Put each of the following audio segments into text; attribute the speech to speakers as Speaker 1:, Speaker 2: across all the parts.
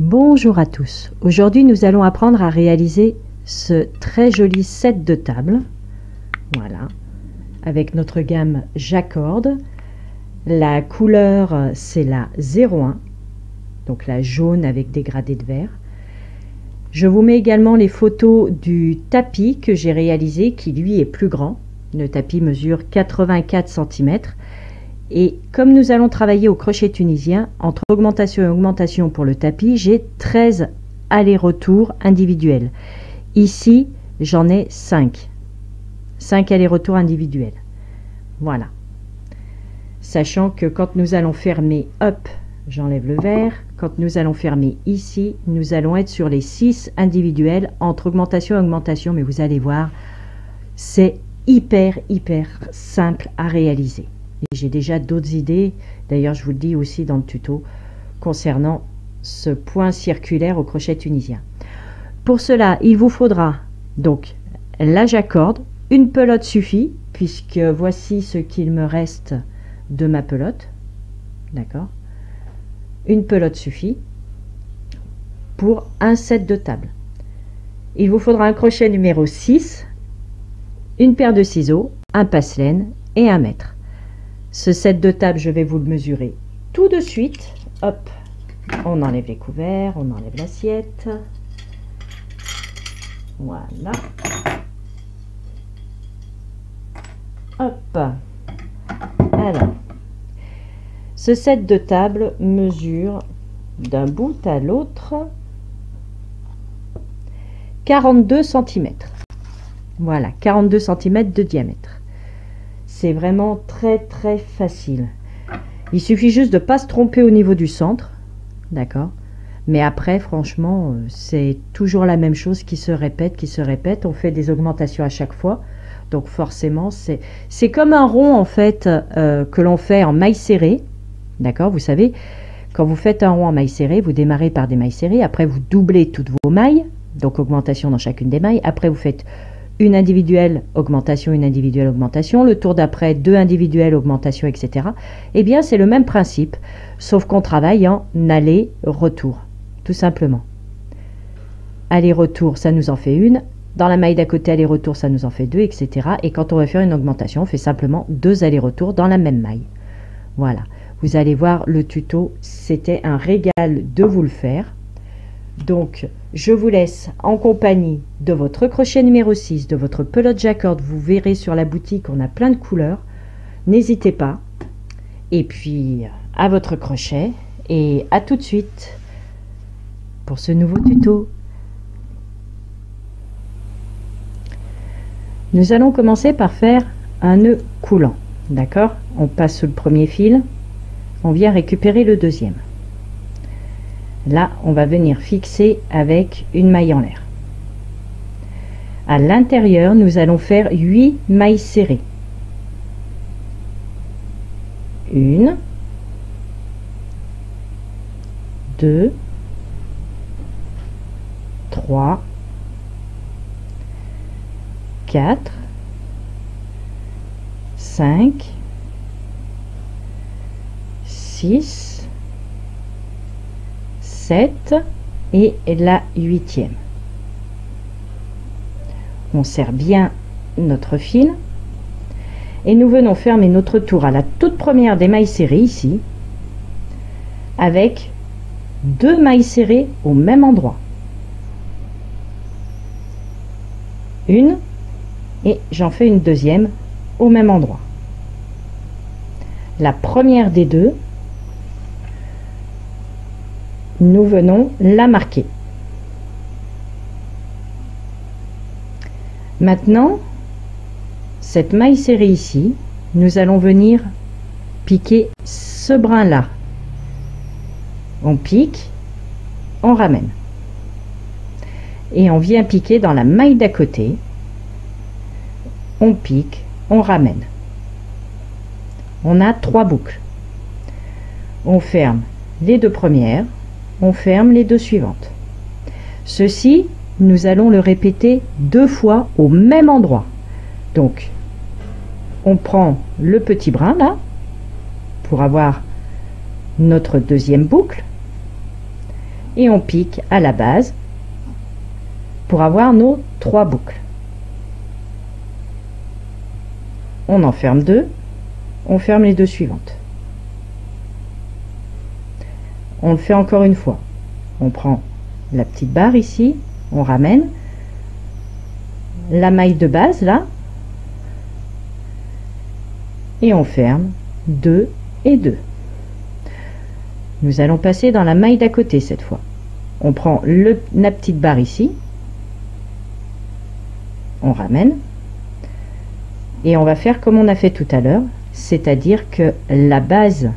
Speaker 1: Bonjour à tous. Aujourd'hui, nous allons apprendre à réaliser ce très joli set de table. Voilà, avec notre gamme Jacquard. La couleur, c'est la 01, donc la jaune avec des gradés de vert. Je vous mets également les photos du tapis que j'ai réalisé, qui lui est plus grand. Le tapis mesure 84 cm. Et comme nous allons travailler au crochet tunisien, entre augmentation et augmentation pour le tapis, j'ai 13 allers-retours individuels. Ici, j'en ai 5. 5 allers-retours individuels. Voilà. Sachant que quand nous allons fermer, hop, j'enlève le vert. Quand nous allons fermer ici, nous allons être sur les 6 individuels entre augmentation et augmentation. Mais vous allez voir, c'est hyper simple à réaliser. J'ai déjà d'autres idées, d'ailleurs je vous le dis aussi dans le tuto, concernant ce point circulaire au crochet tunisien. Pour cela, il vous faudra donc la Jacquard, une pelote suffit, puisque voici ce qu'il me reste de ma pelote. D'accord? Une pelote suffit pour un set de table. Il vous faudra un crochet numéro 6, une paire de ciseaux, un passe-laine et un mètre. Ce set de table, je vais vous le mesurer tout de suite. Hop, on enlève les couverts, on enlève l'assiette. Voilà. Hop. Alors, ce set de table mesure d'un bout à l'autre 42 cm. Voilà, 42 cm de diamètre. C'est vraiment très facile. Il suffit juste de ne pas se tromper au niveau du centre. D'accord? Mais après, franchement, c'est toujours la même chose qui se répète. On fait des augmentations à chaque fois. Donc forcément, c'est comme un rond en fait que l'on fait en mailles serrées. D'accord? Vous savez, quand vous faites un rond en mailles serrées, vous démarrez par des mailles serrées. Après, vous doublez toutes vos mailles. Donc augmentation dans chacune des mailles. Après, vous faites une individuelle augmentation, une individuelle augmentation, le tour d'après, deux individuelles augmentation, etc. Eh bien, c'est le même principe, sauf qu'on travaille en aller-retour, tout simplement. Aller-retour, ça nous en fait une. Dans la maille d'à côté, aller-retour, ça nous en fait deux, etc. Et quand on va faire une augmentation, on fait simplement deux allers-retours dans la même maille. Voilà. Vous allez voir le tuto, c'était un régal de vous le faire. Donc, je vous laisse en compagnie de votre crochet numéro 6, de votre pelote Jacquard. Vous verrez sur la boutique, on a plein de couleurs. N'hésitez pas. Et puis, à votre crochet. Et à tout de suite pour ce nouveau tuto. Nous allons commencer par faire un nœud coulant. D'accord? On passe sous le premier fil. On vient récupérer le deuxième. Là, on va venir fixer avec une maille en l'air. À l'intérieur, nous allons faire 8 mailles serrées. 1, 2, 3, 4, 5, 6, 7 et la 8e. On serre bien notre fil et nous venons fermer notre tour à la toute première des mailles serrées ici avec 2 mailles serrées au même endroit. Une et j'en fais une deuxième au même endroit. La première des deux, nous venons la marquer. Maintenant, cette maille serrée ici, nous allons venir piquer ce brin là. On pique, on ramène. Et on vient piquer dans la maille d'à côté. On pique, on ramène. On a 3 boucles. On ferme les 2 premières. On ferme les 2 suivantes. Ceci, nous allons le répéter 2 fois au même endroit. Donc, on prend le petit brin là, pour avoir notre deuxième boucle. et on pique à la base pour avoir nos 3 boucles. On en ferme 2, on ferme les 2 suivantes. On le fait encore une fois. On prend la petite barre ici, on ramène la maille de base là, et on ferme 2 et 2. Nous allons passer dans la maille d'à côté cette fois. On prend la petite barre ici, on ramène, et on va faire comme on a fait tout à l'heure, c'est-à-dire que la base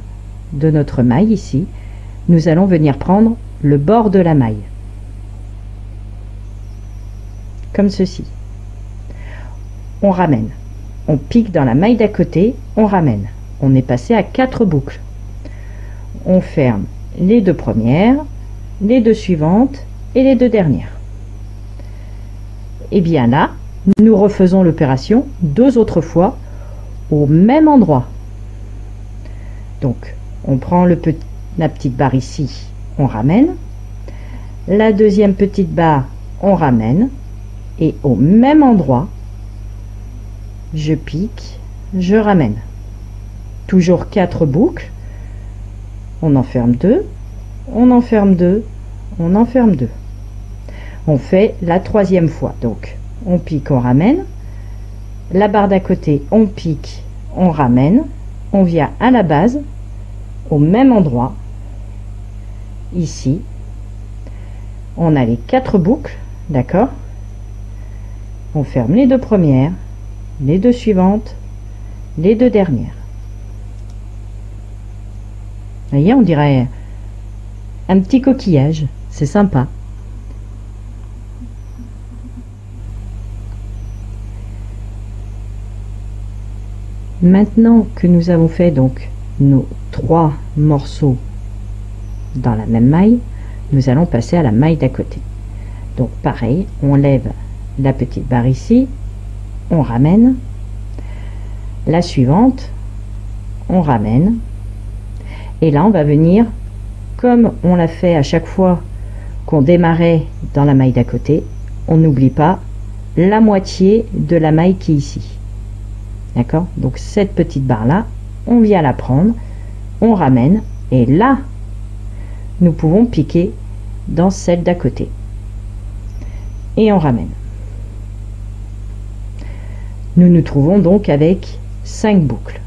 Speaker 1: de notre maille ici, nous allons venir prendre le bord de la maille, comme ceci. On ramène, on pique dans la maille d'à côté, on ramène. On est passé à 4 boucles. On ferme les 2 premières, les 2 suivantes et les 2 dernières. Et bien là, nous refaisons l'opération 2 autres fois au même endroit. Donc, on prend la petite barre ici, on ramène. La deuxième petite barre, on ramène. Et au même endroit, je pique, je ramène. Toujours 4 boucles. On en ferme 2, on en ferme 2, on en ferme 2. On fait la 3e fois. Donc, on pique, on ramène. La barre d'à côté, on pique, on ramène. On vient à la base, au même endroit. Ici, on a les 4 boucles, d'accord? On ferme les 2 premières, les 2 suivantes, les 2 dernières. Vous voyez, on dirait un petit coquillage, c'est sympa. Maintenant que nous avons fait donc nos 3 morceaux dans la même maille, nous allons passer à la maille d'à côté. Donc pareil, on lève la petite barre ici, on ramène. La suivante, on ramène. Et là, on va venir, comme on l'a fait à chaque fois qu'on démarrait dans la maille d'à côté, on n'oublie pas la moitié de la maille qui est ici. D'accord? Donc cette petite barre là, on vient la prendre, on ramène, et là, nous pouvons piquer dans celle d'à côté. Et on ramène. Nous nous trouvons donc avec 5 boucles.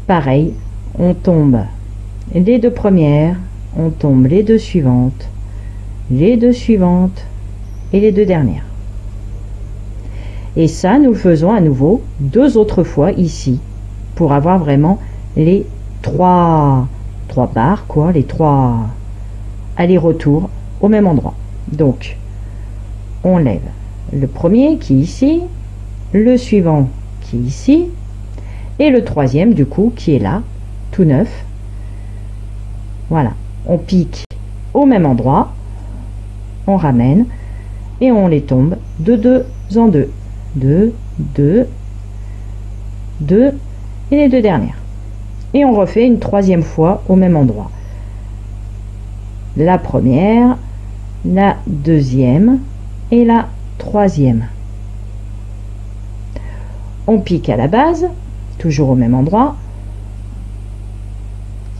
Speaker 1: Pareil, on tombe les 2 premières, on tombe les 2 suivantes, les 2 suivantes et les 2 dernières. Et ça, nous le faisons à nouveau 2 autres fois ici, pour avoir vraiment les 3 barres, quoi, les 3 allers-retours au même endroit. Donc, on lève le premier qui est ici, le suivant qui est ici, et le troisième du coup qui est là, tout neuf. Voilà, on pique au même endroit, on ramène, et on les tombe de 2 en 2. 2, 2, 2, et les 2 dernières. Et on refait une 3e fois au même endroit. La première, la 2e et la 3e. On pique à la base, toujours au même endroit.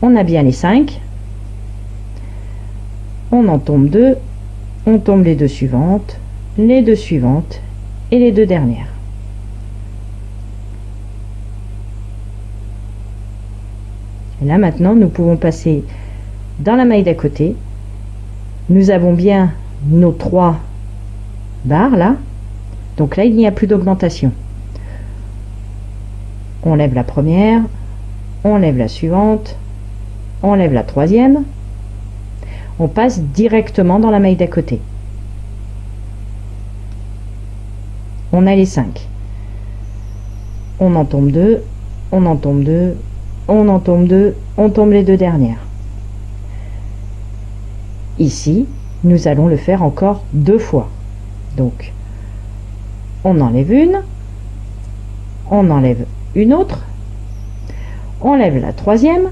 Speaker 1: On a bien les 5. On en tombe 2, on tombe les 2 suivantes, les 2 suivantes et les 2 dernières. Et là maintenant, nous pouvons passer dans la maille d'à côté. Nous avons bien nos 3 barres là. Donc là, il n'y a plus d'augmentation. On lève la première, on lève la suivante, on lève la 3e. On passe directement dans la maille d'à côté. On a les 5. On en tombe 2, on en tombe 2, on en tombe 2, on tombe les 2 dernières. Ici, nous allons le faire encore 2 fois. Donc, on enlève une, on enlève une autre, on lève la 3e,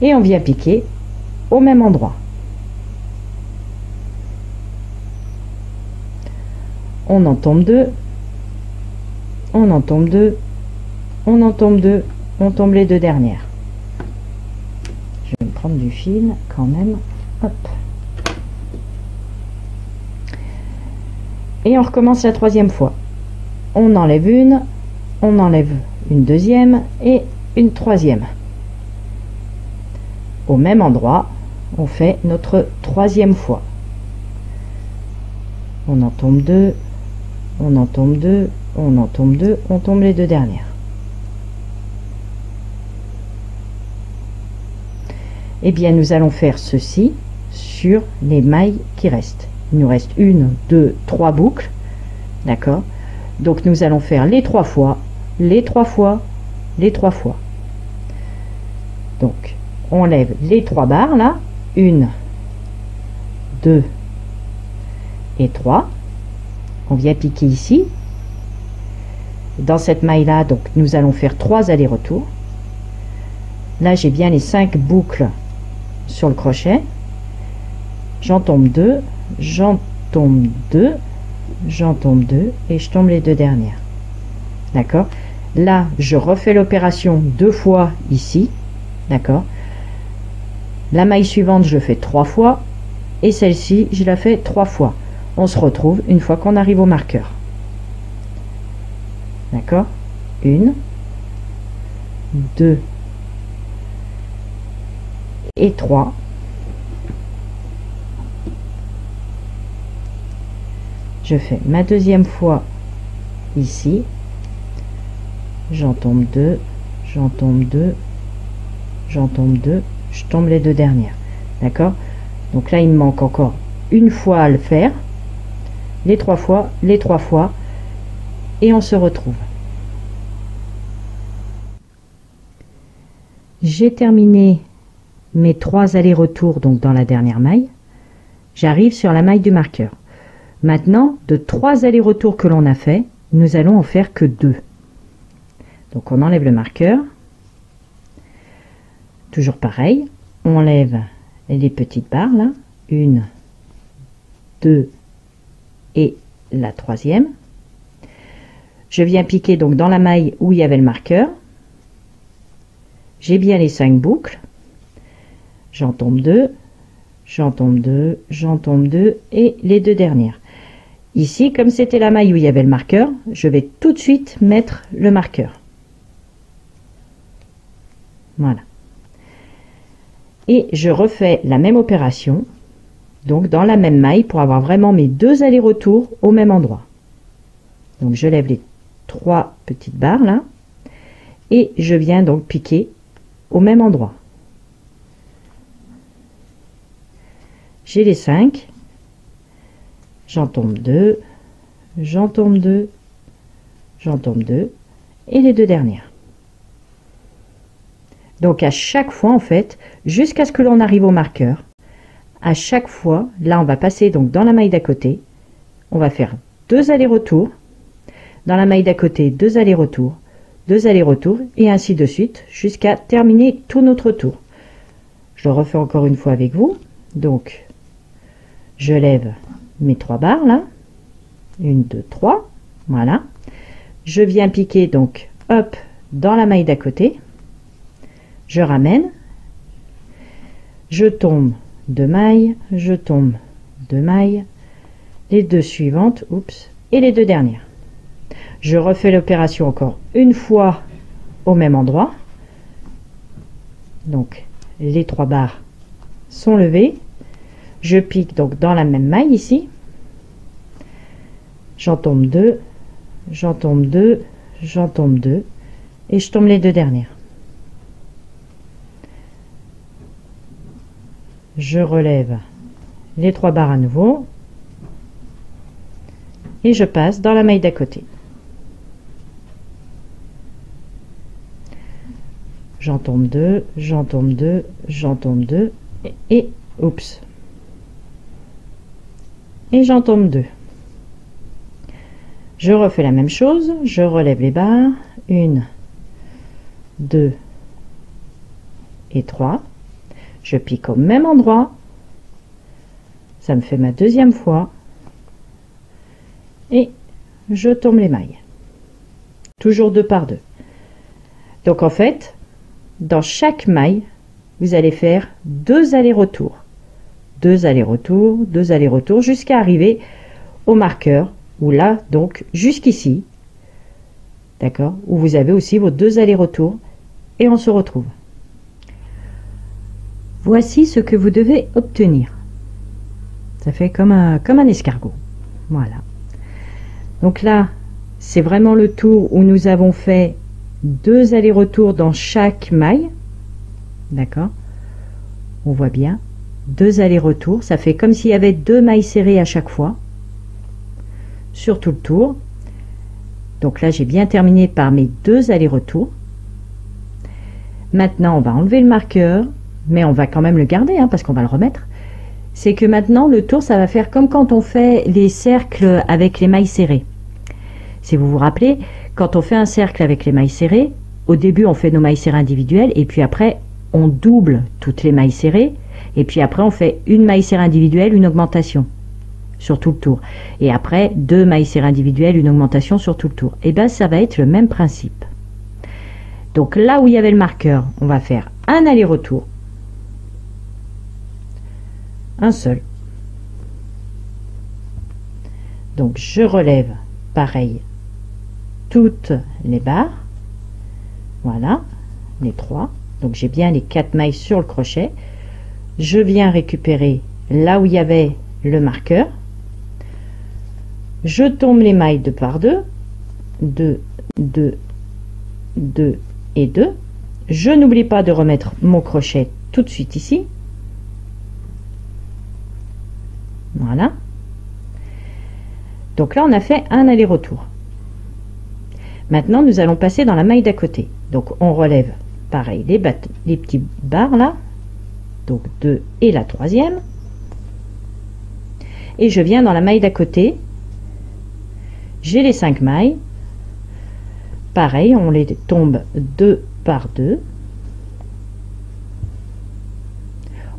Speaker 1: et on vient piquer au même endroit. On en tombe 2, on en tombe 2, on en tombe 2, on tombe les 2 dernières. Je vais me prendre du fil quand même. Hop. Et on recommence la 3e fois. On enlève une, on enlève une 2e et une 3e. Au même endroit, on fait notre 3e fois. On en tombe 2, on en tombe 2, on en tombe 2, on tombe les 2 dernières. Et bien nous allons faire ceci sur les mailles qui restent. Il nous reste 1, 2, 3 boucles, d'accord? Donc nous allons faire les 3 fois, les 3 fois, les 3 fois. Donc on lève les 3 barres là, 1, 2 et 3. On vient piquer ici. Dans cette maille là, donc nous allons faire 3 allers-retours. Là j'ai bien les 5 boucles sur le crochet. J'en tombe 2, j'en tombe 2, j'en tombe 2 et je tombe les 2 dernières. D'accord? Là je refais l'opération 2 fois ici. D'accord? La maille suivante je fais 3 fois et celle-ci je la fais 3 fois. On se retrouve une fois qu'on arrive au marqueur. D'accord? 1, 2 et 3. Je fais ma 2e fois ici. J'en tombe 2, j'en tombe 2, j'en tombe 2, je tombe les 2 dernières. D'accord? Donc là il me manque encore une fois à le faire. Les 3 fois, les 3 fois, et on se retrouve. J'ai terminé mes 3 allers-retours donc dans la dernière maille. J'arrive sur la maille du marqueur. Maintenant, de 3 allers-retours que l'on a fait, nous allons en faire que 2. Donc on enlève le marqueur. Toujours pareil, on enlève les petites barres là. 1, 2 et la 3e. Je viens piquer donc dans la maille où il y avait le marqueur. J'ai bien les 5 boucles. J'en tombe 2, j'en tombe 2, j'en tombe 2 et les 2 dernières. Ici, comme c'était la maille où il y avait le marqueur, je vais tout de suite mettre le marqueur. Voilà. Et je refais la même opération, donc dans la même maille, pour avoir vraiment mes 2 allers-retours au même endroit. Donc je lève les 3 petites barres là, et je viens donc piquer au même endroit. J'ai les 5, j'en tombe 2, j'en tombe 2, j'en tombe 2, et les 2 dernières. Donc à chaque fois en fait, jusqu'à ce que l'on arrive au marqueur, à chaque fois, là on va passer donc dans la maille d'à côté, on va faire 2 allers-retours, dans la maille d'à côté 2 allers-retours, 2 allers-retours, et ainsi de suite, jusqu'à terminer tout notre tour. Je le refais encore une fois avec vous. Donc je lève mes 3 barres là, 1, 2, 3, voilà. Je viens piquer donc, hop, dans la maille d'à côté, je ramène, je tombe 2 mailles, je tombe 2 mailles, les 2 suivantes, oups, et les 2 dernières. Je refais l'opération encore une fois au même endroit. Donc les 3 barres sont levées. Je pique donc dans la même maille ici. J'en tombe 2, j'en tombe 2, j'en tombe 2 et je tombe les 2 dernières. Je relève les 3 barres à nouveau et je passe dans la maille d'à côté. J'en tombe 2, j'en tombe 2, j'en tombe 2 et oups. Et j'en tombe 2. Je refais la même chose, je relève les barres, 1, 2 et 3. je pique au même endroit, ça me fait ma deuxième fois, et je tombe les mailles, toujours 2 par 2. Donc en fait, dans chaque maille, vous allez faire 2 allers-retours, 2 allers-retours, 2 allers-retours, jusqu'à arriver au marqueur, ou là, donc jusqu'ici, d'accord, où vous avez aussi vos 2 allers-retours, et on se retrouve. Voici ce que vous devez obtenir. Ça fait comme un escargot. Voilà. Donc là, c'est vraiment le tour où nous avons fait 2 allers-retours dans chaque maille. D'accord? On voit bien. 2 allers-retours. Ça fait comme s'il y avait 2 mailles serrées à chaque fois. Sur tout le tour. Donc là, j'ai bien terminé par mes 2 allers-retours. Maintenant, on va enlever le marqueur. Mais on va quand même le garder, hein, parce qu'on va le remettre. C'est que maintenant, le tour, ça va faire comme quand on fait les cercles avec les mailles serrées. Si vous vous rappelez, quand on fait un cercle avec les mailles serrées, au début, on fait nos mailles serrées individuelles, et puis après, on double toutes les mailles serrées, et puis après, on fait une maille serrée individuelle, une augmentation sur tout le tour. Et après, 2 mailles serrées individuelles, une augmentation sur tout le tour. Et bien, ça va être le même principe. Donc là où il y avait le marqueur, on va faire un aller-retour. Un seul. Donc je relève pareil toutes les barres, voilà les 3, donc j'ai bien les 4 mailles sur le crochet. Je viens récupérer là où il y avait le marqueur, je tombe les mailles 2 par 2, 2, 2, 2 et 2. Je n'oublie pas de remettre mon crochet tout de suite ici. Voilà. Donc là, on a fait un aller-retour. Maintenant, nous allons passer dans la maille d'à côté. Donc, on relève, pareil, les petits barres là. Donc, 2 et la 3e. Et je viens dans la maille d'à côté. J'ai les 5 mailles. Pareil, on les tombe 2 par 2.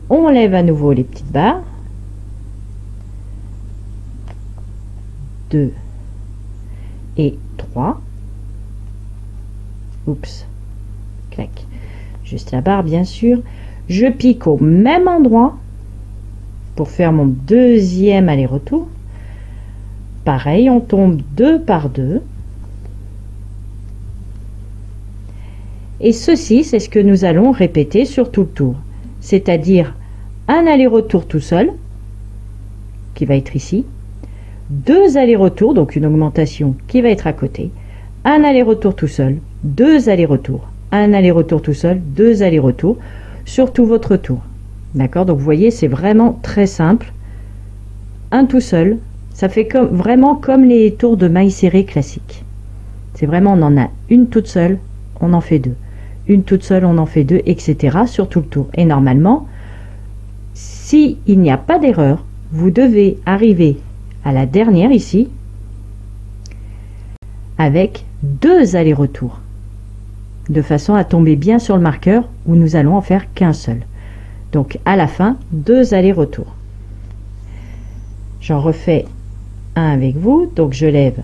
Speaker 1: On lève à nouveau les petites barres. 2 et 3. Oups, clac, juste la barre bien sûr. Je pique au même endroit pour faire mon deuxième aller-retour. Pareil, on tombe 2 par 2. Et ceci, c'est ce que nous allons répéter sur tout le tour, c'est-à-dire un aller-retour tout seul qui va être ici, 2 allers-retours, donc une augmentation qui va être à côté, un aller-retour tout seul, 2 allers-retours, un aller-retour tout seul, 2 allers-retours sur tout votre tour. D'accord? Donc vous voyez, c'est vraiment très simple. Un tout seul, ça fait vraiment comme les tours de mailles serrées classiques. C'est vraiment, on en a une toute seule, on en fait 2. Une toute seule, on en fait 2, etc. sur tout le tour. Et normalement, si il n'y a pas d'erreur, vous devez arriver à la dernière ici avec 2 allers-retours de façon à tomber bien sur le marqueur où nous allons en faire qu'un seul. Donc à la fin, 2 allers-retours. J'en refais un avec vous. Donc je lève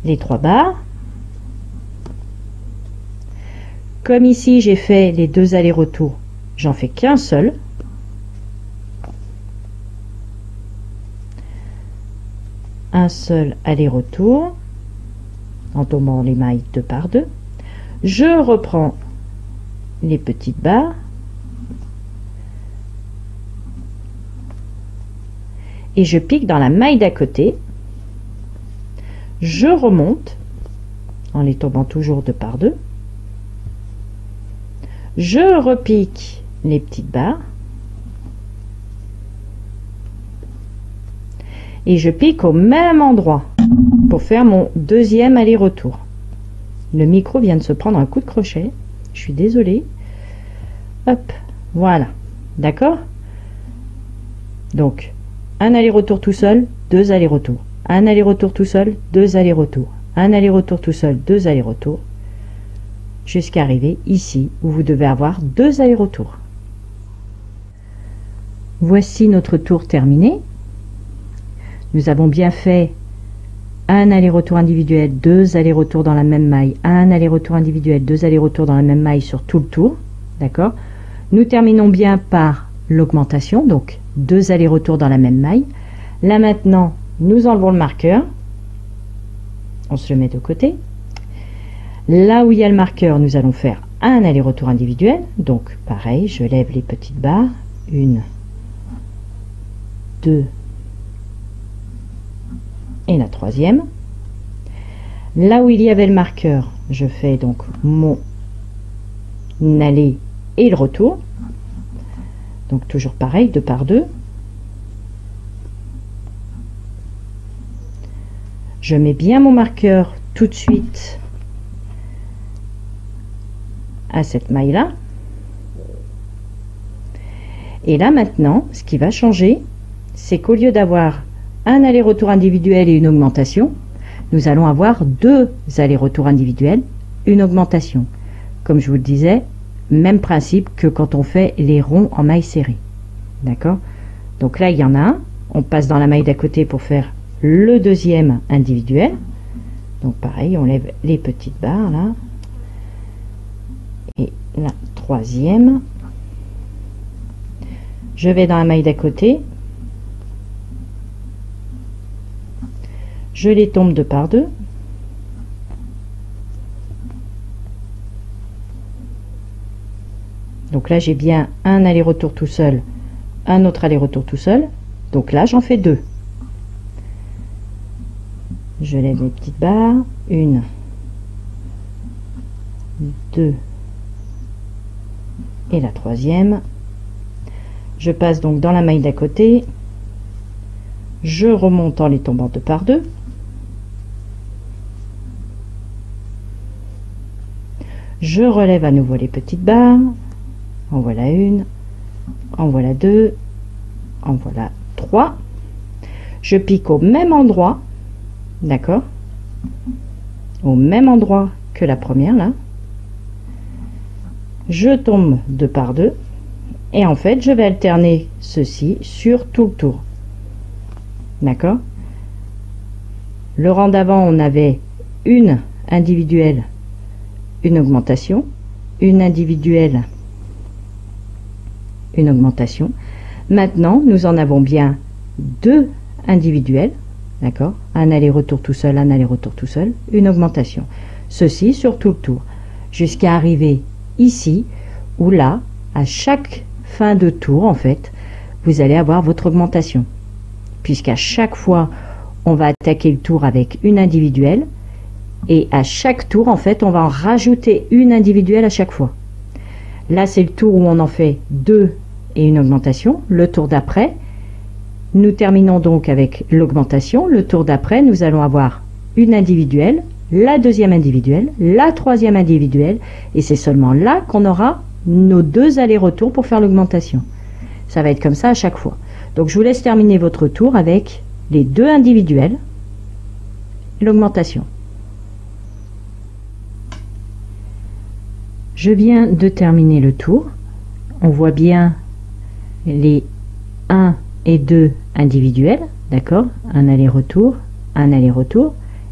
Speaker 1: les 3 barres. Comme ici j'ai fait les 2 allers-retours, j'en fais qu'un seul. Un seul aller-retour en tombant les mailles 2 par 2. Je reprends les petites barres et je pique dans la maille d'à côté. Je remonte en les tombant toujours 2 par 2. Je repique les petites barres et je pique au même endroit pour faire mon deuxième aller-retour. Le micro vient de se prendre un coup de crochet, je suis désolée. Hop, voilà, d'accord? Donc un aller-retour tout seul, 2 allers-retours, un aller-retour tout seul, 2 allers-retours, un aller-retour tout seul, 2 allers-retours, jusqu'à arriver ici où vous devez avoir 2 allers-retours. voici notre tour terminé. Nous avons bien fait un aller-retour individuel, 2 allers-retours dans la même maille, un aller-retour individuel, 2 allers-retours dans la même maille sur tout le tour. D'accord? Nous terminons bien par l'augmentation, donc 2 allers-retours dans la même maille. Là maintenant, nous enlevons le marqueur. On se le met de côté. Là où il y a le marqueur, nous allons faire un aller-retour individuel. Donc pareil, je lève les petites barres. 1, 2 et la troisième. Là où il y avait le marqueur, je fais donc mon aller et le retour. Donc toujours pareil, 2 par 2. Je mets bien mon marqueur tout de suite à cette maille là. Et là maintenant, ce qui va changer, c'est qu'au lieu d'avoir un aller-retour individuel et une augmentation, nous allons avoir 2 allers-retours individuels, une augmentation. Comme je vous le disais, même principe que quand on fait les ronds en maille serrée. D'accord? Donc là, il y en a un. On passe dans la maille d'à côté pour faire le deuxième individuel. Donc pareil, on lève les petites barres là. Et la troisième. Je vais dans la maille d'à côté. Je les tombe 2 par 2. Donc là, j'ai bien un aller-retour tout seul, un autre aller-retour tout seul. Donc là, j'en fais 2. Je lève les petites barres. 1, 2 et la troisième. Je passe donc dans la maille d'à côté. Je remonte en les tombant 2 par 2. Je relève à nouveau les petites barres. En voilà une, en voilà 2, en voilà 3. Je pique au même endroit, d'accord, au même endroit que la première là. Je tombe 2 par 2 et en fait je vais alterner ceci sur tout le tour, d'accord. Le rang d'avant, on avait une individuelle, une augmentation, une individuelle, une augmentation. Maintenant, nous en avons bien 2 individuels, d'accord, un aller-retour tout seul, un aller-retour tout seul, une augmentation. Ceci sur tout le tour, jusqu'à arriver ici, où là, à chaque fin de tour, en fait, vous allez avoir votre augmentation. Puisqu'à chaque fois, on va attaquer le tour avec une individuelle, et à chaque tour, en fait, on va en rajouter une individuelle à chaque fois. Là, c'est le tour où on en fait 2 et une augmentation. Le tour d'après, nous terminons donc avec l'augmentation. Le tour d'après, nous allons avoir une individuelle, la deuxième individuelle, la troisième individuelle, et c'est seulement là qu'on aura nos 2 allers-retours pour faire l'augmentation. Ça va être comme ça à chaque fois. Donc je vous laisse terminer votre tour avec les 2 individuels et l'augmentation. Je viens de terminer le tour. On voit bien les 1 et 2 individuels, d'accord, un aller-retour,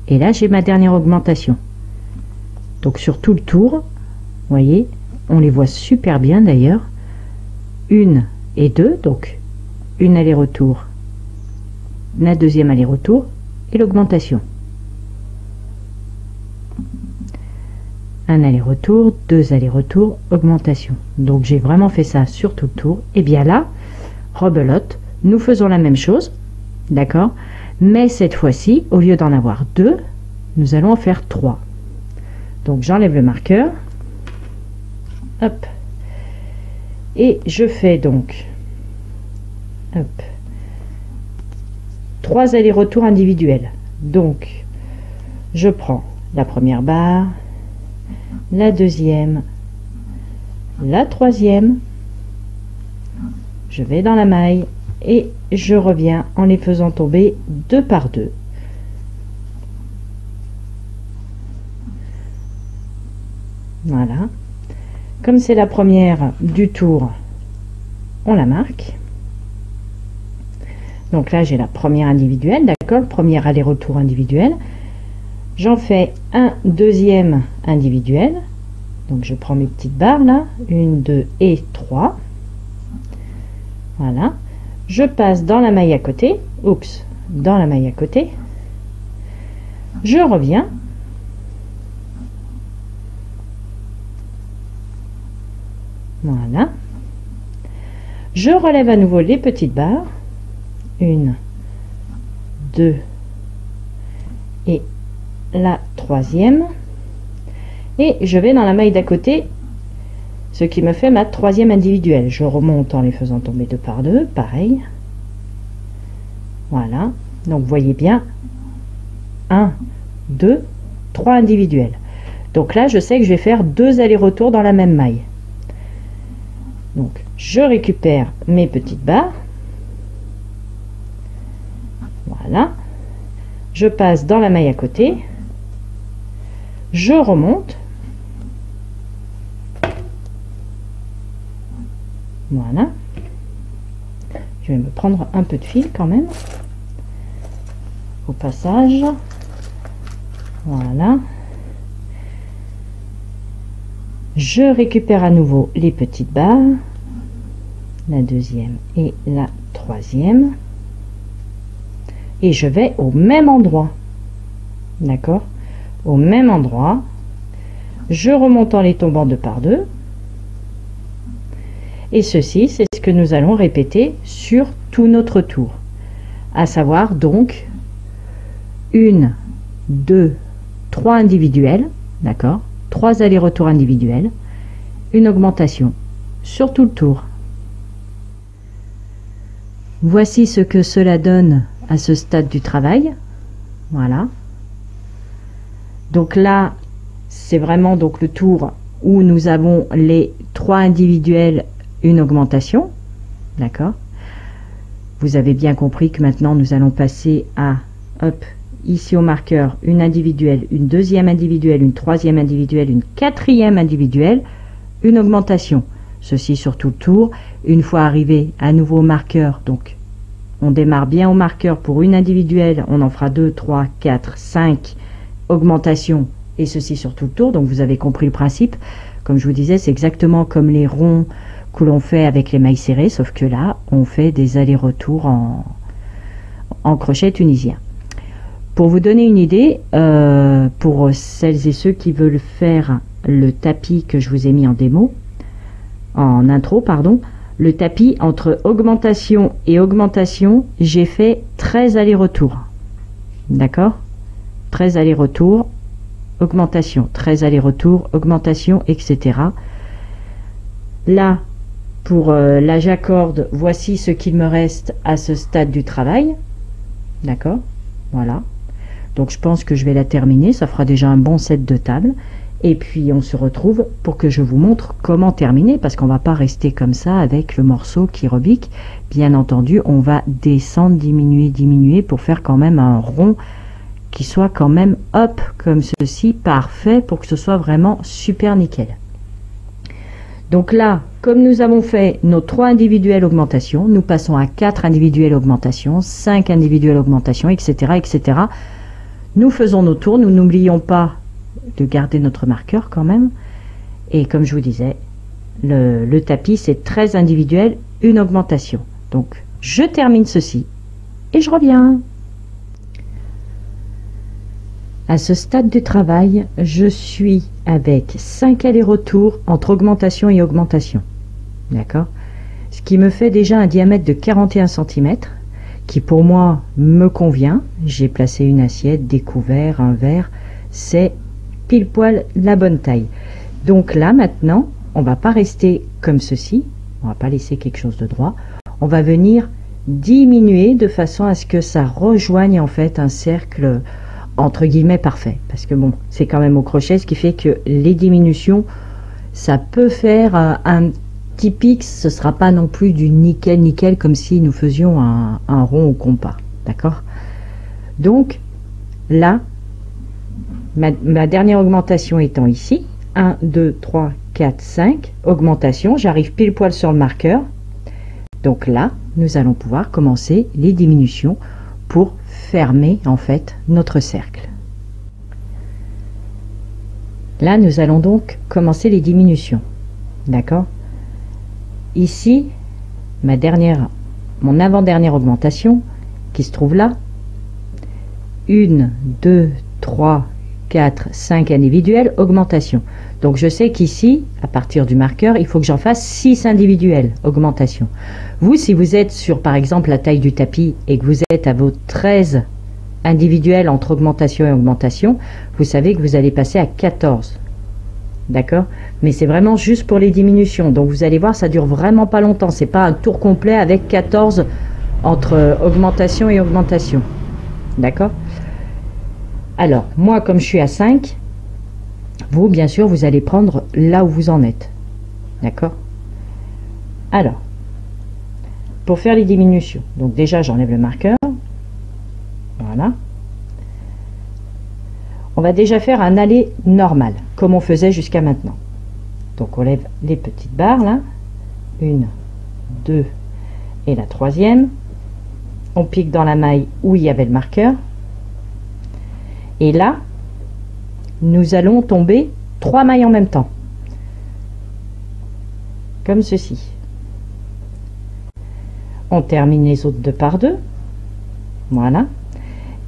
Speaker 1: et là j'ai ma dernière augmentation. Donc sur tout le tour, vous voyez, on les voit super bien d'ailleurs, 1 et 2, donc une aller-retour, la deuxième aller-retour et l'augmentation. Un aller-retour, 2 allers-retours, augmentation. Donc j'ai vraiment fait ça sur tout le tour. Et bien là, rebelote, nous faisons la même chose, d'accord, mais cette fois-ci, au lieu d'en avoir 2, nous allons en faire 3. Donc j'enlève le marqueur, hop, et je fais donc, hop, 3 allers-retours individuels. Donc je prends la première barre, la deuxième, la troisième, je vais dans la maille et je reviens en les faisant tomber 2 par 2. Voilà, comme c'est la première du tour, on la marque. Donc là, j'ai la première individuelle, d'accord, le premier aller-retour individuel. J'en fais un deuxième individuel. Donc je prends mes petites barres là, 1, 2 et 3. Voilà. Je passe dans la maille à côté. Oups, dans la maille à côté. Je reviens. Voilà. Je relève à nouveau les petites barres. 1, 2 et la troisième. Et je vais dans la maille d'à côté, ce qui me fait ma troisième individuelle. Je remonte en les faisant tomber 2 par 2, pareil. Voilà. Donc vous voyez bien, 1, 2, 3 individuels. Donc là, je sais que je vais faire 2 allers-retours dans la même maille. Donc je récupère mes petites barres. Voilà. Je passe dans la maille à côté. Je remonte. Voilà. Je vais me prendre un peu de fil quand même au passage. Voilà. Je récupère à nouveau les petites barres, la deuxième et la troisième, et je vais au même endroit, d'accord, au même endroit. Je remonte en les tombant 2 par 2, et ceci c'est ce que nous allons répéter sur tout notre tour, à savoir donc 1, 2, 3 individuels, d'accord, 3 allers-retours individuels, une augmentation sur tout le tour. Voici ce que cela donne à ce stade du travail. Voilà. Donc là, c'est vraiment donc le tour où nous avons les 3 individuels, une augmentation. D'accord. Vous avez bien compris que maintenant nous allons passer à, hop, ici au marqueur, une individuelle, une deuxième individuelle, une troisième individuelle, une quatrième individuelle, une augmentation. Ceci sur tout le tour. Une fois arrivé à nouveau au marqueur, donc on démarre bien au marqueur pour une individuelle, on en fera 2, 3, 4, 5 augmentations, et ceci sur tout le tour. Donc vous avez compris le principe. Comme je vous disais, c'est exactement comme les ronds que l'on fait avec les mailles serrées, sauf que là, on fait des allers-retours en crochet tunisien. Pour vous donner une idée, pour celles et ceux qui veulent faire le tapis que je vous ai mis en démo, en intro, pardon, le tapis entre augmentation et augmentation, j'ai fait 13 allers-retours. D'accord? 13 allers-retours, augmentation, 13 allers-retours, augmentation, etc. Là, pour la Jacorde, voici ce qu'il me reste à ce stade du travail. D'accord? Voilà. Donc je pense que je vais la terminer, ça fera déjà un bon set de table. Et puis on se retrouve pour que je vous montre comment terminer, parce qu'on va pas rester comme ça avec le morceau qui rebique. Bien entendu, on va descendre, diminuer, diminuer pour faire quand même un rond qui soit quand même hop comme ceci, parfait, pour que ce soit vraiment super nickel. Donc là, comme nous avons fait nos 3 individuelles augmentations, nous passons à 4 individuelles augmentations, 5 individuelles augmentations, etc., etc. Nous faisons nos tours, nous n'oublions pas de garder notre marqueur quand même. Et comme je vous disais, le tapis, c'est 13 individuels, une augmentation. Donc, je termine ceci et je reviens. À ce stade du travail, je suis avec 5 allers-retours entre augmentation et augmentation. D'accord? Ce qui me fait déjà un diamètre de 41 cm, qui pour moi me convient. J'ai placé une assiette, des couverts, un verre. C'est pile poil la bonne taille. Donc là, maintenant, on va pas rester comme ceci. On va pas laisser quelque chose de droit. On va venir diminuer de façon à ce que ça rejoigne en fait un cercle entre guillemets parfait, parce que bon, c'est quand même au crochet, ce qui fait que les diminutions, ça peut faire un petit pic, ce sera pas non plus du nickel nickel comme si nous faisions un rond au compas, d'accord. Donc là, ma dernière augmentation étant ici, 1, 2, 3, 4, 5 augmentation, j'arrive pile poil sur le marqueur. Donc là, nous allons pouvoir commencer les diminutions pour fermer en fait notre cercle. Là, nous allons donc commencer les diminutions. D'accord? Ici, mon avant-dernière augmentation qui se trouve là. 1, 2, 3, 4, 5 individuelles, augmentation. Donc je sais qu'ici, à partir du marqueur, il faut que j'en fasse 6 individuelles, augmentation. Vous, si vous êtes sur par exemple la taille du tapis et que vous êtes à vos 13 individuelles entre augmentation et augmentation, vous savez que vous allez passer à 14. D'accord? Mais c'est vraiment juste pour les diminutions. Donc vous allez voir, ça dure vraiment pas longtemps. C'est pas un tour complet avec 14 entre augmentation et augmentation. D'accord? Alors, moi, comme je suis à 5, vous, bien sûr, vous allez prendre là où vous en êtes. D'accord? Alors, pour faire les diminutions, donc déjà, j'enlève le marqueur. Voilà. On va déjà faire un aller normal, comme on faisait jusqu'à maintenant. Donc, on lève les petites barres, là. 1, 2, et la troisième. On pique dans la maille où il y avait le marqueur. Et là, nous allons tomber 3 mailles en même temps. Comme ceci. On termine les autres 2 par 2. Voilà.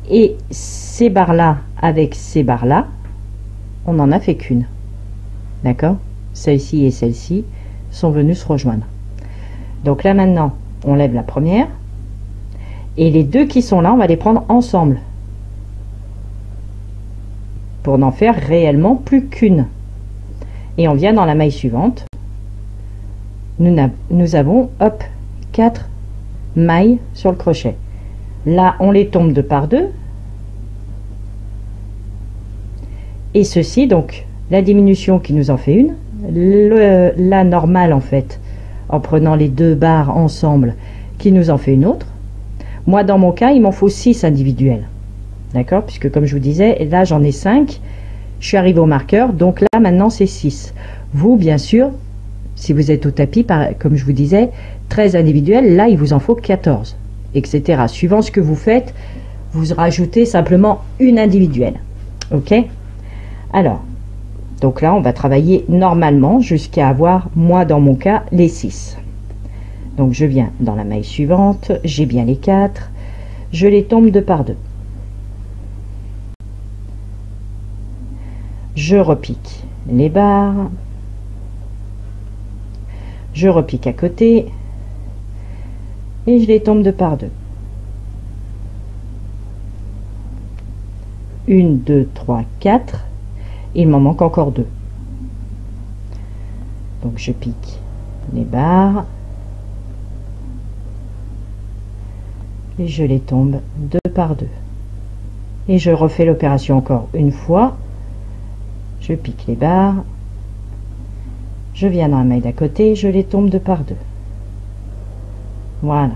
Speaker 1: Et ces barres-là avec ces barres-là, on n'en a fait qu'une. D'accord? Celle-ci et celle-ci sont venues se rejoindre. Donc là maintenant, on lève la première. Et les deux qui sont là, on va les prendre ensemble. Pour n'en faire réellement plus qu'une. Et on vient dans la maille suivante. Nous avons, hop, 4 mailles sur le crochet. Là, on les tombe 2 par 2. Et ceci, donc, la diminution qui nous en fait une. La normale, en fait, en prenant les 2 barres ensemble, qui nous en fait une autre. Moi, dans mon cas, il m'en faut 6 individuels. D'accord? Puisque comme je vous disais, là j'en ai 5. Je suis arrivé au marqueur. Donc là maintenant c'est 6. Vous, bien sûr, si vous êtes au tapis, comme je vous disais, 13 individuels. Là il vous en faut 14. Etc. Suivant ce que vous faites, vous rajoutez simplement une individuelle. Ok? Alors, donc là on va travailler normalement jusqu'à avoir, moi dans mon cas, les 6. Donc je viens dans la maille suivante. J'ai bien les 4. Je les tombe 2 par 2. Je repique les barres, je repique à côté et je les tombe 2 par 2. 1, 2, 3, 4. Il m'en manque encore 2. Donc je pique les barres et je les tombe 2 par 2. Et je refais l'opération encore une fois. Je pique les barres, je viens dans la maille d'à côté, je les tombe 2 par 2. Voilà.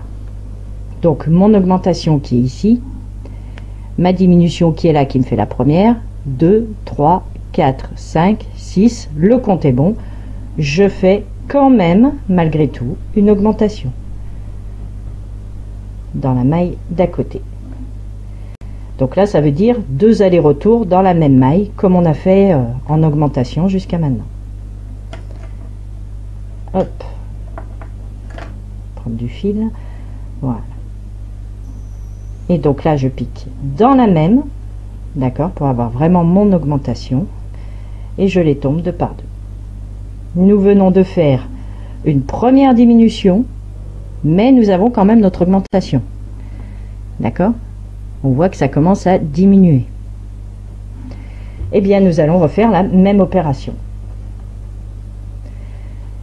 Speaker 1: Donc mon augmentation qui est ici, ma diminution qui est là, qui me fait la première, 2, 3, 4, 5, 6, le compte est bon. Je fais quand même, malgré tout, une augmentation dans la maille d'à côté. Donc là, ça veut dire 2 allers-retours dans la même maille, comme on a fait en augmentation jusqu'à maintenant. Hop. Prendre du fil. Voilà. Et donc là, je pique dans la même, d'accord, pour avoir vraiment mon augmentation. Et je les tombe 2 par 2. Nous venons de faire une première diminution, mais nous avons quand même notre augmentation. D'accord? On voit que ça commence à diminuer. Eh bien, nous allons refaire la même opération.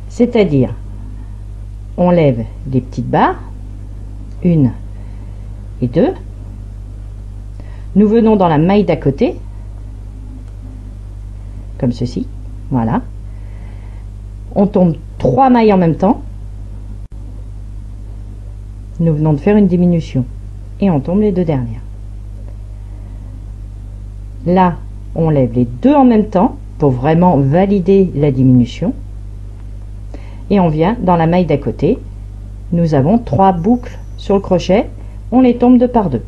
Speaker 1: C'est-à-dire, on lève les petites barres, 1 et 2. Nous venons dans la maille d'à côté, comme ceci. Voilà. On tombe 3 mailles en même temps. Nous venons de faire une diminution. Et on tombe les 2 dernières. Là, on lève les 2 en même temps pour vraiment valider la diminution. Et on vient dans la maille d'à côté nous avons 3 boucles sur le crochet, on les tombe 2 par 2.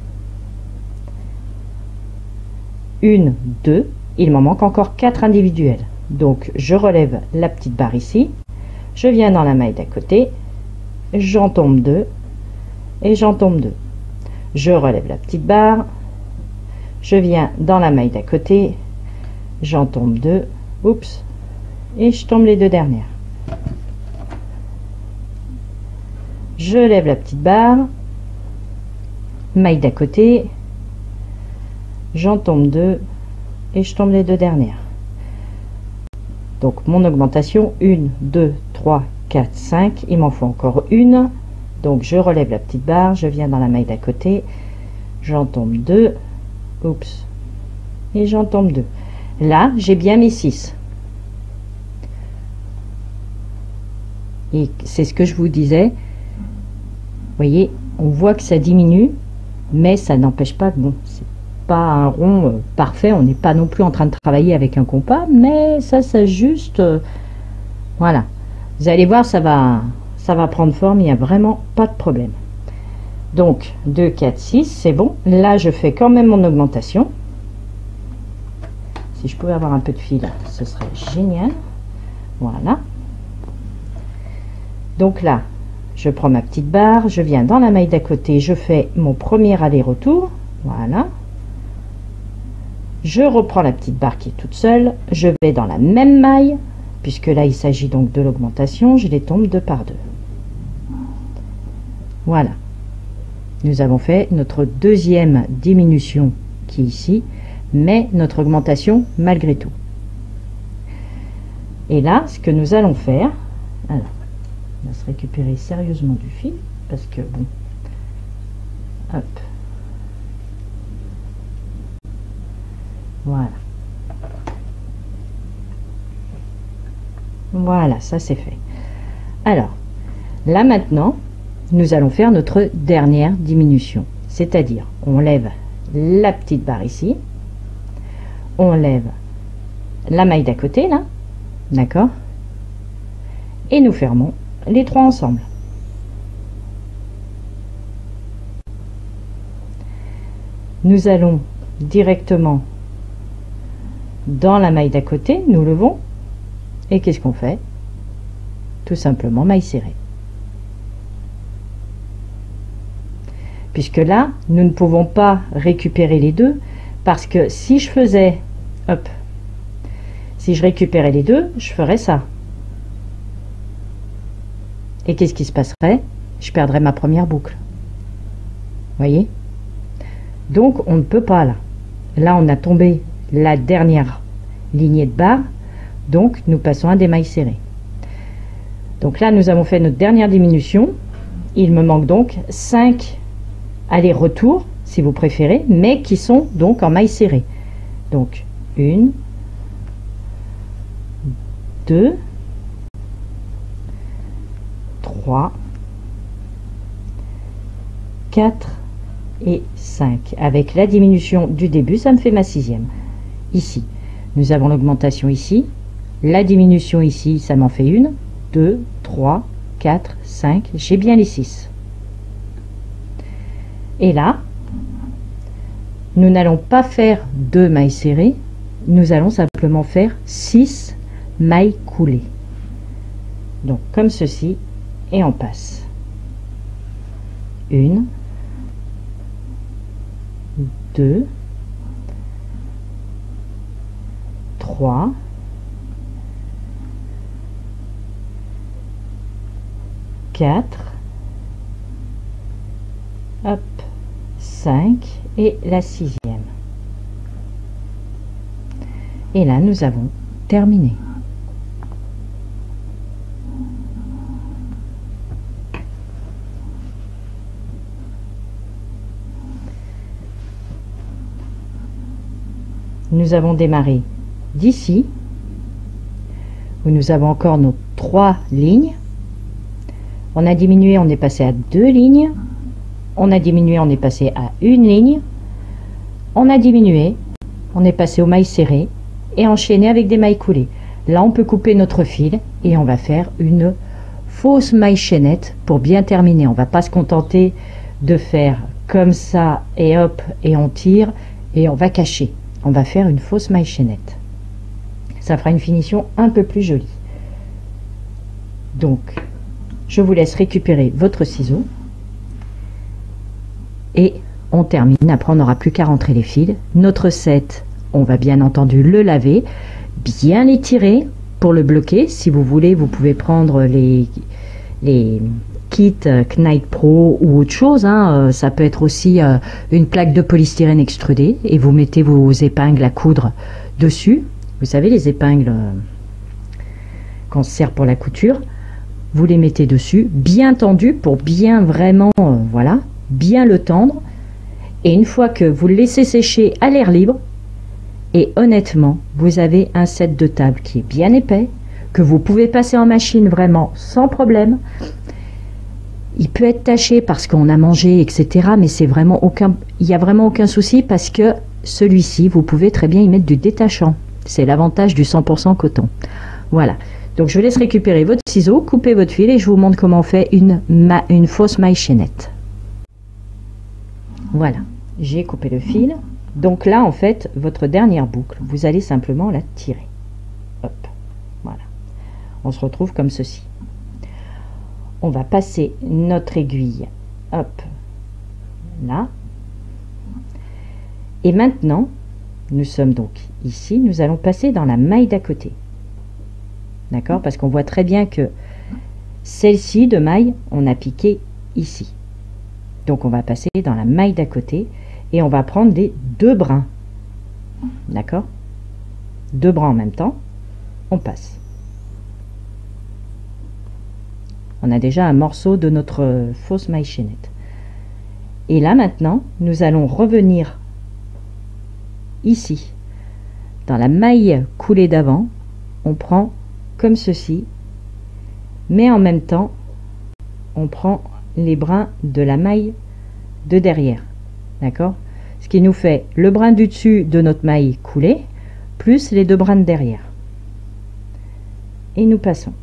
Speaker 1: 1, 2, il m'en manque encore 4 individuels. Donc je relève la petite barre ici, je viens dans la maille d'à côté, j'en tombe 2 et j'en tombe 2. Je relève la petite barre, je viens dans la maille d'à côté, j'en tombe 2, oups, et je tombe les 2 dernières. Je lève la petite barre, maille d'à côté, j'en tombe 2 et je tombe les 2 dernières. Donc mon augmentation 1, 2, 3, 4, 5, il m'en faut encore une. Donc je relève la petite barre, je viens dans la maille d'à côté, j'en tombe 2, oups, et j'en tombe 2. Là j'ai bien mes 6. Et c'est ce que je vous disais, vous voyez, on voit que ça diminue, mais ça n'empêche pas que bon, c'est pas un rond parfait, on n'est pas non plus en train de travailler avec un compas, mais ça s'ajuste, voilà. Vous allez voir, ça va prendre forme, il n'y a vraiment pas de problème. Donc 2, 4, 6, c'est bon. Là je fais quand même mon augmentation. Si je pouvais avoir un peu de fil, ce serait génial. Voilà. Donc là, je prends ma petite barre, je viens dans la maille d'à côté, je fais mon premier aller-retour. Voilà. Je reprends la petite barre qui est toute seule, je vais dans la même maille, puisque là il s'agit donc de l'augmentation, je les tombe 2 par 2. Voilà. Nous avons fait notre deuxième diminution qui est ici, mais notre augmentation malgré tout. Et là, ce que nous allons faire, alors, on va se récupérer sérieusement du fil, parce que bon, hop, voilà. Voilà, ça c'est fait. Alors, là maintenant, nous allons faire notre dernière diminution. C'est-à-dire, on lève la petite barre ici, on lève la maille d'à côté, là, d'accord? Et nous fermons les 3 ensemble. Nous allons directement dans la maille d'à côté, nous levons, et qu'est-ce qu'on fait? Tout simplement maille serrée. Puisque là, nous ne pouvons pas récupérer les deux, parce que si je faisais, hop, si je récupérais les deux, je ferais ça. Et qu'est-ce qui se passerait? Je perdrais ma première boucle. Voyez? Donc, on ne peut pas là. Là, on a tombé la dernière lignée de barre, donc nous passons à des mailles serrées. Donc là, nous avons fait notre dernière diminution. Il me manque donc 5 allers-retours, si vous préférez, mais qui sont donc en mailles serrées. Donc 1, 2, 3, 4 et 5. Avec la diminution du début, ça me fait ma 6e. Ici, nous avons l'augmentation ici, la diminution ici, ça m'en fait 1, 2, 3, 4, 5, j'ai bien les 6. Et là, nous n'allons pas faire 2 mailles serrées, nous allons simplement faire 6 mailles coulées. Donc comme ceci, et on passe. 1, 2, 3, 4, hop, 5 et la 6e. Et là, nous avons terminé. Nous avons démarré d'ici, où nous avons encore nos 3 lignes. On a diminué, on est passé à 2 lignes. On a diminué, on est passé à 1 ligne. On a diminué, on est passé aux mailles serrées et enchaîné avec des mailles coulées. Là, on peut couper notre fil et on va faire une fausse maille chaînette pour bien terminer. On va pas se contenter de faire comme ça et hop et on tire et on va cacher. On va faire une fausse maille chaînette. Ça fera une finition un peu plus jolie. Donc je vous laisse récupérer votre ciseau et on termine. Après on n'aura plus qu'à rentrer les fils. Notre set, on va bien entendu le laver, bien l'étirer pour le bloquer. Si vous voulez, vous pouvez prendre les kits Knight Pro ou autre chose, hein. Ça peut être aussi une plaque de polystyrène extrudée et vous mettez vos épingles à coudre dessus. Vous savez, les épingles qu'on se sert pour la couture, vous les mettez dessus, bien tendu pour bien vraiment, voilà, bien le tendre. Et une fois que vous le laissez sécher à l'air libre, et honnêtement, vous avez un set de table qui est bien épais, que vous pouvez passer en machine vraiment sans problème. Il peut être taché parce qu'on a mangé, etc. Mais c'est vraiment aucun, il n'y a vraiment aucun souci parce que celui-ci, vous pouvez très bien y mettre du détachant. C'est l'avantage du 100% coton. Voilà. Donc je vous laisse récupérer votre ciseau, couper votre fil et je vous montre comment on fait une fausse maille chaînette. Voilà. J'ai coupé le fil. Donc là, en fait, votre dernière boucle, vous allez simplement la tirer. Hop. Voilà. On se retrouve comme ceci. On va passer notre aiguille, hop, là. Et maintenant, nous sommes donc ici, nous allons passer dans la maille d'à côté. D'accord? Parce qu'on voit très bien que celle-ci de maille, on a piqué ici. Donc on va passer dans la maille d'à côté et on va prendre des 2 brins. D'accord? 2 brins en même temps, on passe. On a déjà un morceau de notre fausse maille chaînette. Et là maintenant, nous allons revenir ici. Dans la maille coulée d'avant, on prend comme ceci, mais en même temps, on prend les brins de la maille de derrière. D'accord? Ce qui nous fait le brin du dessus de notre maille coulée, plus les 2 brins de derrière. Et nous passons.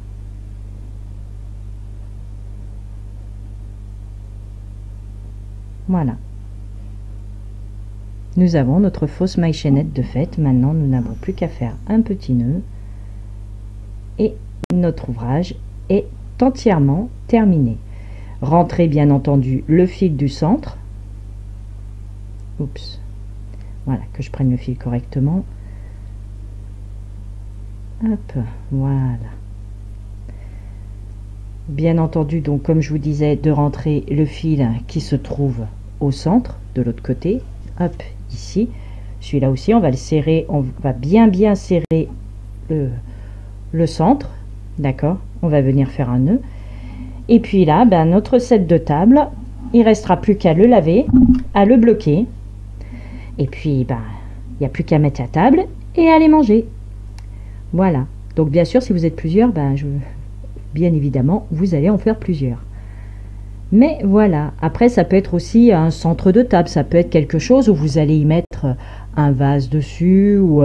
Speaker 1: Voilà. Nous avons notre fausse maille chaînette de fait. Maintenant, nous n'avons plus qu'à faire un petit nœud. Et notre ouvrage est entièrement terminé. Rentrez bien entendu le fil du centre. Oups. Voilà, que je prenne le fil correctement. Hop, voilà. Bien entendu, donc comme je vous disais, de rentrer le fil qui se trouve au centre, de l'autre côté, hop, ici. Celui-là aussi, on va le serrer, on va bien serrer le centre, d'accord? On va venir faire un nœud. Et puis là, ben, notre set de table, il restera plus qu'à le laver, à le bloquer. Et puis, ben, il n'y a plus qu'à mettre à table et à les manger. Voilà. Donc bien sûr, si vous êtes plusieurs, ben, bien évidemment, vous allez en faire plusieurs. Mais voilà, après ça peut être aussi un centre de table, ça peut être quelque chose où vous allez y mettre un vase dessus ou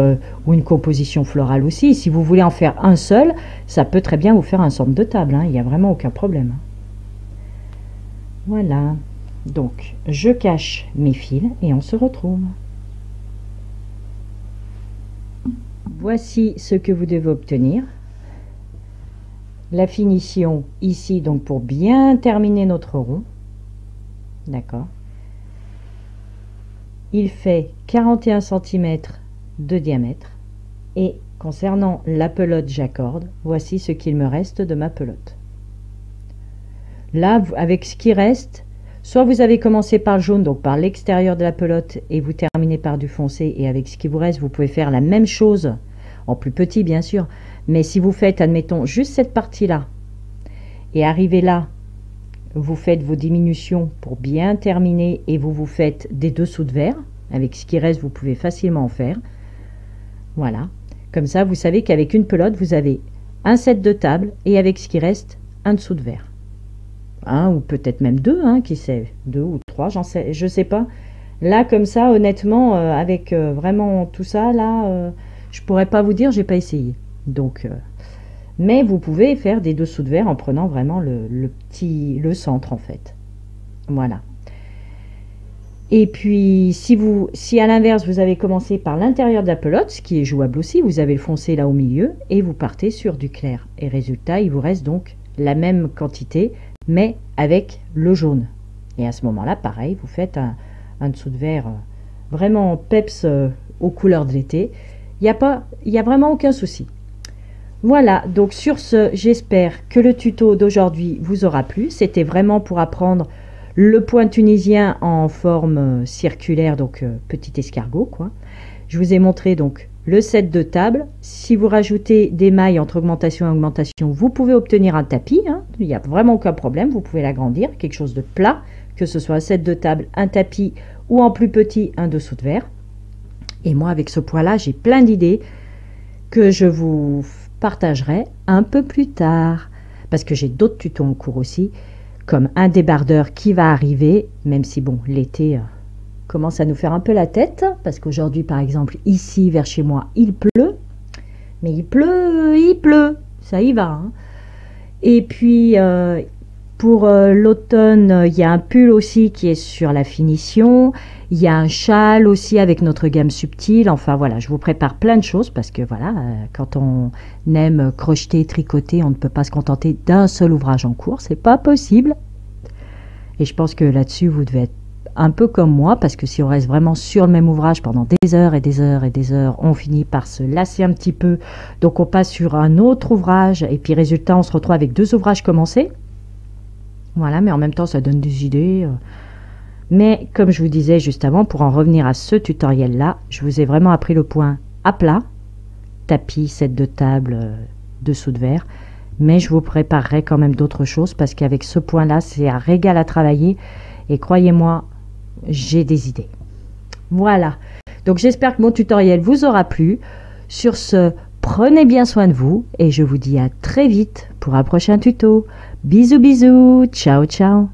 Speaker 1: une composition florale aussi. Si vous voulez en faire un seul, ça peut très bien vous faire un centre de table, hein, il n'y a vraiment aucun problème. Voilà, donc je cache mes fils et on se retrouve. Voici ce que vous devez obtenir. La finition ici, donc pour bien terminer notre rond, d'accord, il fait 41 cm de diamètre et concernant la pelote j'accorde, voici ce qu'il me reste de ma pelote. Là, avec ce qui reste, soit vous avez commencé par le jaune, donc par l'extérieur de la pelote et vous terminez par du foncé, et avec ce qui vous reste, vous pouvez faire la même chose, en plus petit bien sûr. Mais si vous faites, admettons, juste cette partie-là, et arrivez là, vous faites vos diminutions pour bien terminer, et vous faites des dessous de verre. Avec ce qui reste, vous pouvez facilement en faire. Voilà. Comme ça, vous savez qu'avec une pelote, vous avez un set de table, et avec ce qui reste, un dessous de verre. Un ou peut-être même deux, hein, qui sait, 2 ou 3, je sais pas. Là, comme ça, honnêtement, avec vraiment tout ça, là, je pourrais pas vous dire, j'ai pas essayé. Donc, Mais vous pouvez faire des dessous de verre en prenant vraiment le centre en fait. Voilà. Et puis si à l'inverse vous avez commencé par l'intérieur de la pelote, ce qui est jouable aussi, vous avez le foncé là au milieu et vous partez sur du clair. Et résultat, il vous reste donc la même quantité, mais avec le jaune. Et à ce moment-là, pareil, vous faites un dessous de verre vraiment peps aux couleurs de l'été. Il y a vraiment aucun souci. Voilà, donc sur ce, j'espère que le tuto d'aujourd'hui vous aura plu. C'était vraiment pour apprendre le point tunisien en forme circulaire, donc petit escargot quoi. Je vous ai montré donc le set de table. Si vous rajoutez des mailles entre augmentation et augmentation, vous pouvez obtenir un tapis, hein. Il n'y a vraiment aucun problème, vous pouvez l'agrandir, quelque chose de plat, que ce soit un set de table, un tapis ou en plus petit un dessous de verre. Et moi avec ce point là, j'ai plein d'idées que je vous partagerai un peu plus tard, parce que j'ai d'autres tutos en cours aussi, comme un débardeur qui va arriver, même si bon, l'été commence à nous faire un peu la tête, parce qu'aujourd'hui par exemple ici vers chez moi il pleut, mais il pleut, ça y va, hein. Et puis pour l'automne, il y a un pull aussi qui est sur la finition, il y a un châle aussi avec notre gamme subtile. Enfin voilà, je vous prépare plein de choses parce que voilà, quand on aime crocheter, tricoter, on ne peut pas se contenter d'un seul ouvrage en cours, c'est pas possible. Et je pense que là-dessus, vous devez être un peu comme moi, parce que si on reste vraiment sur le même ouvrage pendant des heures et des heures et des heures, on finit par se lasser un petit peu. Donc on passe sur un autre ouvrage et puis résultat, on se retrouve avec 2 ouvrages commencés. Voilà, mais en même temps, ça donne des idées. Mais comme je vous disais juste avant, pour en revenir à ce tutoriel-là, je vous ai vraiment appris le point à plat, tapis, set de table, dessous de verre. Mais je vous préparerai quand même d'autres choses parce qu'avec ce point-là, c'est un régal à travailler. Et croyez-moi, j'ai des idées. Voilà. Donc j'espère que mon tutoriel vous aura plu. Sur ce, prenez bien soin de vous et je vous dis à très vite pour un prochain tuto. Bisous bisous, ciao ciao.